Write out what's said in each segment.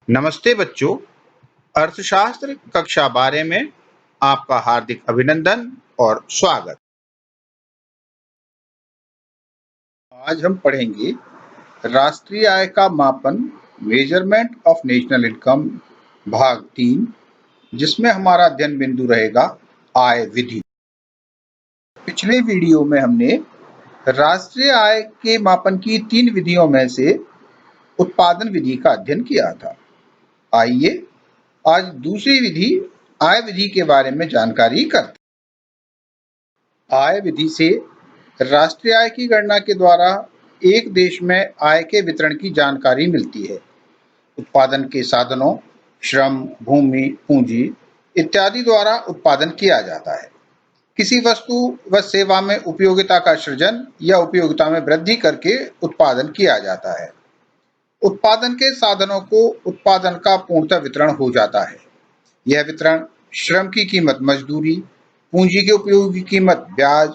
नमस्ते बच्चों, अर्थशास्त्र कक्षा 12 में आपका हार्दिक अभिनंदन और स्वागत। आज हम पढ़ेंगे राष्ट्रीय आय का मापन, मेजरमेंट ऑफ नेशनल इनकम, भाग 3, जिसमें हमारा अध्ययन बिंदु रहेगा आय विधि। पिछले वीडियो में हमने राष्ट्रीय आय के मापन की 3 विधियों में से उत्पादन विधि का अध्ययन किया था। आइए आज दूसरी विधि आय विधि के बारे में जानकारी करते हैं। आय विधि से राष्ट्रीय आय की गणना के द्वारा एक देश में आय के वितरण की जानकारी मिलती है। उत्पादन के साधनों, श्रम, भूमि, पूंजी इत्यादि द्वारा उत्पादन किया जाता है। किसी वस्तु व सेवा में उपयोगिता का सृजन या उपयोगिता में वृद्धि करके उत्पादन किया जाता है। उत्पादन के साधनों को उत्पादन का पूर्णतः वितरण हो जाता है। यह वितरण श्रम की कीमत मजदूरी, पूंजी के उपयोग की कीमत ब्याज,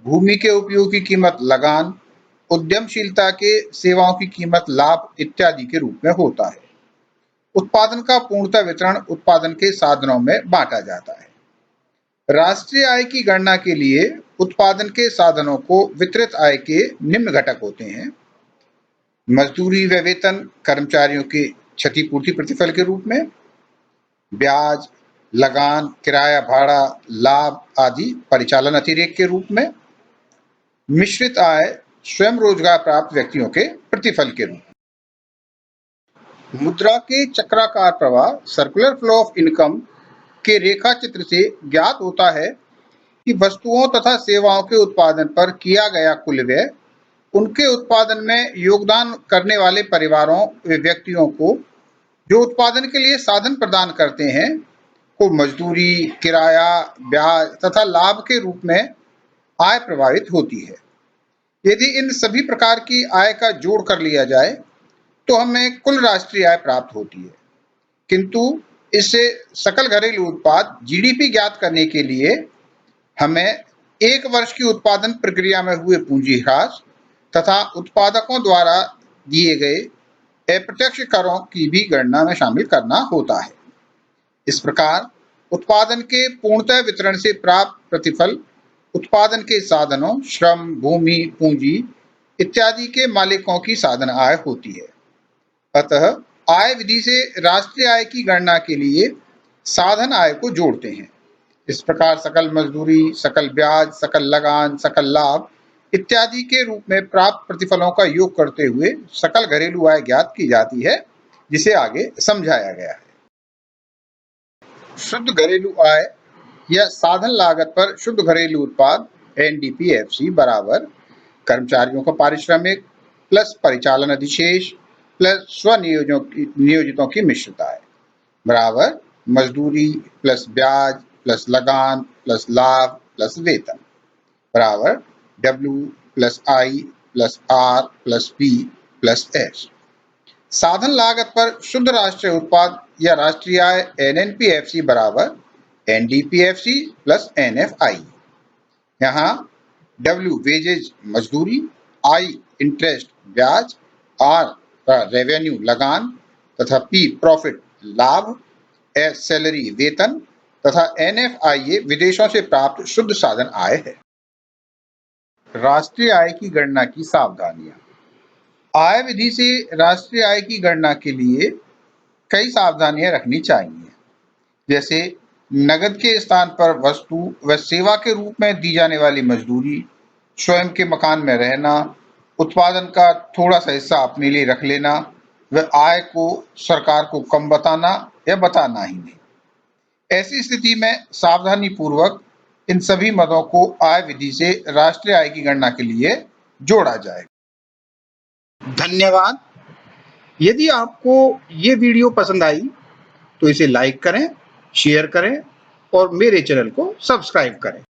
भूमि के उपयोग की कीमत लगान, उद्यमशीलता के सेवाओं की कीमत लाभ इत्यादि के रूप में होता है। उत्पादन का पूर्णतः वितरण उत्पादन के साधनों में बांटा जाता है। राष्ट्रीय आय की गणना के लिए उत्पादन के साधनों को वितरित आय के निम्न घटक होते हैं। मजदूरी व वेतन कर्मचारियों के क्षतिपूर्ति प्रतिफल के रूप में, ब्याज, लगान, किराया भाड़ा, लाभ आदि परिचालन अतिरेक के रूप में, मिश्रित आय स्वयं रोजगार प्राप्त व्यक्तियों के प्रतिफल के रूप में। मुद्रा के चक्राकार प्रवाह, सर्कुलर फ्लो ऑफ इनकम के रेखा चित्र से ज्ञात होता है कि वस्तुओं तथा सेवाओं के उत्पादन पर किया गया कुल व्यय उनके उत्पादन में योगदान करने वाले परिवारों व व्यक्तियों को जो उत्पादन के लिए साधन प्रदान करते हैं को मजदूरी, किराया, ब्याज तथा लाभ के रूप में आय प्रभावित होती है। यदि इन सभी प्रकार की आय का जोड़ कर लिया जाए तो हमें कुल राष्ट्रीय आय प्राप्त होती है। किंतु इससे सकल घरेलू उत्पाद जीडीपी ज्ञात करने के लिए हमें एक वर्ष की उत्पादन प्रक्रिया में हुए पूंजी ह्रास तथा उत्पादकों द्वारा दिए गए अप्रत्यक्ष करों की भी गणना में शामिल करना होता है। इस प्रकार उत्पादन के पूर्णतः वितरण से प्राप्त प्रतिफल उत्पादन के साधनों, श्रम, भूमि, पूंजी इत्यादि के मालिकों की साधन आय होती है। अतः आय विधि से राष्ट्रीय आय की गणना के लिए साधन आय को जोड़ते हैं। इस प्रकार सकल मजदूरी, सकल ब्याज, सकल लगान, सकल लाभ इत्यादि के रूप में प्राप्त प्रतिफलों का योग करते हुए सकल घरेलू आय ज्ञात की जाती है, जिसे आगे समझाया गया है। शुद्ध घरेलू आय या साधन लागत पर शुद्ध घरेलू उत्पाद एनडीपीएफसी बराबर कर्मचारियों का पारिश्रमिक प्लस परिचालन अधिशेष प्लस स्वनियोजितों की मिश्रित आय बराबर मजदूरी प्लस ब्याज प्लस लगान प्लस लाभ प्लस वेतन बराबर W plus I plus R plus P plus S। साधन लागत पर शुद्ध राष्ट्रीय उत्पाद या राष्ट्रीय आय एनएनपीएफसी बराबर एनडीपीएफसी प्लस एनएफआई। यहाँ W वेजेज मजदूरी, I इंटरेस्ट ब्याज, R रेवेन्यू लगान तथा P प्रॉफिट लाभ, S सैलरी वेतन तथा NFI विदेशों से प्राप्त शुद्ध साधन आय है। राष्ट्रीय आय की गणना की सावधानियां। आय विधि से राष्ट्रीय आय की गणना के लिए कई सावधानियां रखनी चाहिए, जैसे नगद के स्थान पर वस्तु व सेवा के रूप में दी जाने वाली मजदूरी, स्वयं के मकान में रहना, उत्पादन का थोड़ा सा हिस्सा अपने लिए रख लेना व आय को सरकार को कम बताना या बताना ही नहीं। ऐसी स्थिति में सावधानी पूर्वक इन सभी मदों को आय विधि से राष्ट्रीय आय की गणना के लिए जोड़ा जाए। धन्यवाद। यदि आपको ये वीडियो पसंद आई तो इसे लाइक करें, शेयर करें और मेरे चैनल को सब्सक्राइब करें।